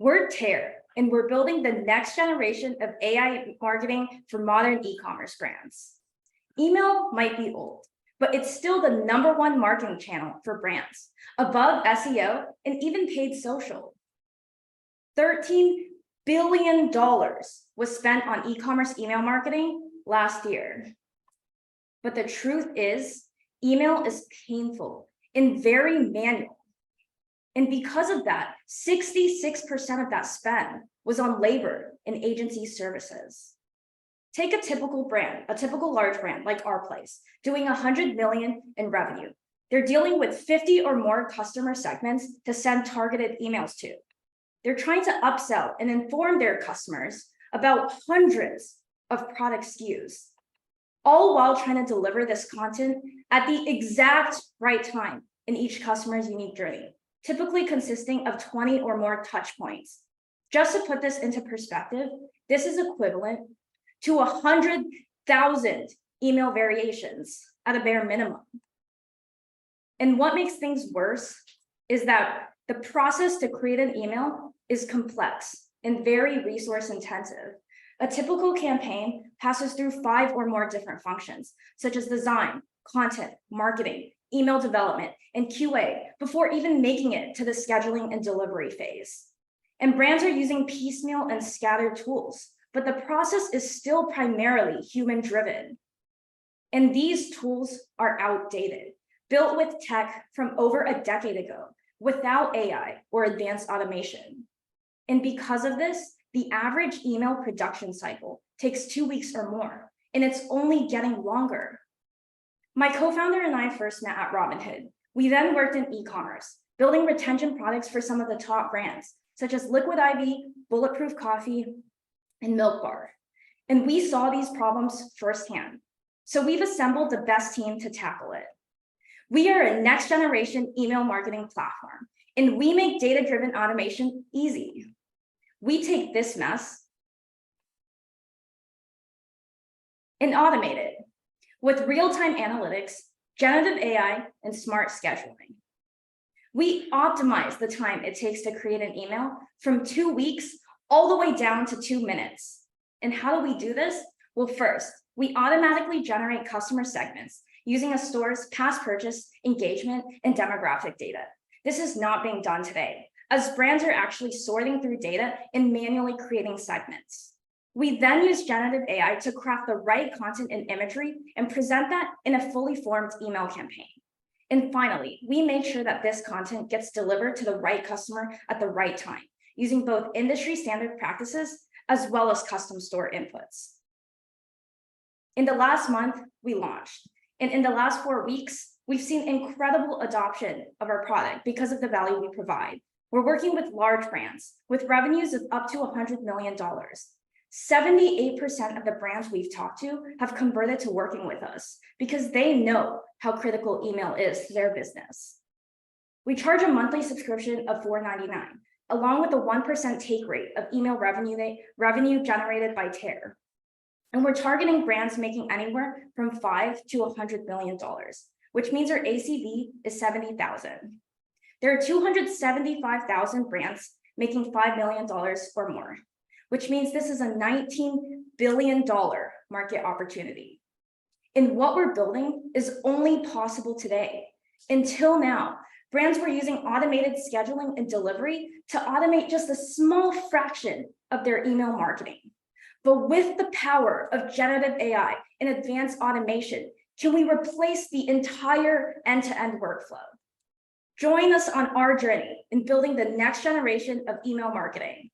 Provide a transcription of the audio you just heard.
We're Tare, and we're building the next generation of AI marketing for modern e-commerce brands. Email might be old, but it's still the #1 marketing channel for brands, above SEO and even paid social. $13 billion was spent on e-commerce email marketing last year. But the truth is, email is painful and very manual. And because of that, 66% of that spend was on labor and agency services. Take a typical brand, a typical large brand like our place, doing 100 million in revenue. They're dealing with 50 or more customer segments to send targeted emails to. They're trying to upsell and inform their customers about hundreds of product SKUs, all while trying to deliver this content at the exact right time in each customer's unique journey, typically consisting of 20 or more touch points. Just to put this into perspective, this is equivalent to 100,000 email variations at a bare minimum. And what makes things worse is that the process to create an email is complex and very resource intensive. A typical campaign passes through 5 or more different functions, such as design, content, marketing, email development, and QA before even making it to the scheduling and delivery phase. And brands are using piecemeal and scattered tools, but the process is still primarily human-driven. And these tools are outdated, built with tech from over a decade ago, without AI or advanced automation. And because of this, the average email production cycle takes 2 weeks or more, and it's only getting longer. My co-founder and I first met at Robinhood. We then worked in e-commerce, building retention products for some of the top brands, such as Liquid IV, Bulletproof Coffee, and Milk Bar. And we saw these problems firsthand. So we've assembled the best team to tackle it. We are a next generation email marketing platform, and we make data-driven automation easy. We take this mess and automate it with real-time analytics, generative AI, and smart scheduling. We optimize the time it takes to create an email from 2 weeks all the way down to 2 minutes. And how do we do this? Well, first, we automatically generate customer segments using a store's past purchase, engagement, and demographic data. This is not being done today, as brands are actually sorting through data and manually creating segments. We then use generative AI to craft the right content and imagery and present that in a fully formed email campaign. And finally, we make sure that this content gets delivered to the right customer at the right time, using both industry standard practices as well as custom store inputs. In the last month, we launched, and in the last 4 weeks, we've seen incredible adoption of our product because of the value we provide. We're working with large brands with revenues of up to $100 million. 78% of the brands we've talked to have converted to working with us because they know how critical email is to their business. We charge a monthly subscription of $4.99, along with a 1% take rate of email revenue generated by Tare. And we're targeting brands making anywhere from $5 to $100 million, which means our ACV is $70,000. There are 275,000 brands making $5 million or more, which means this is a $19 billion market opportunity. And what we're building is only possible today. Until now, brands were using automated scheduling and delivery to automate just a small fraction of their email marketing. But with the power of generative AI and advanced automation, can we replace the entire end-to-end workflow? Join us on our journey in building the next generation of email marketing.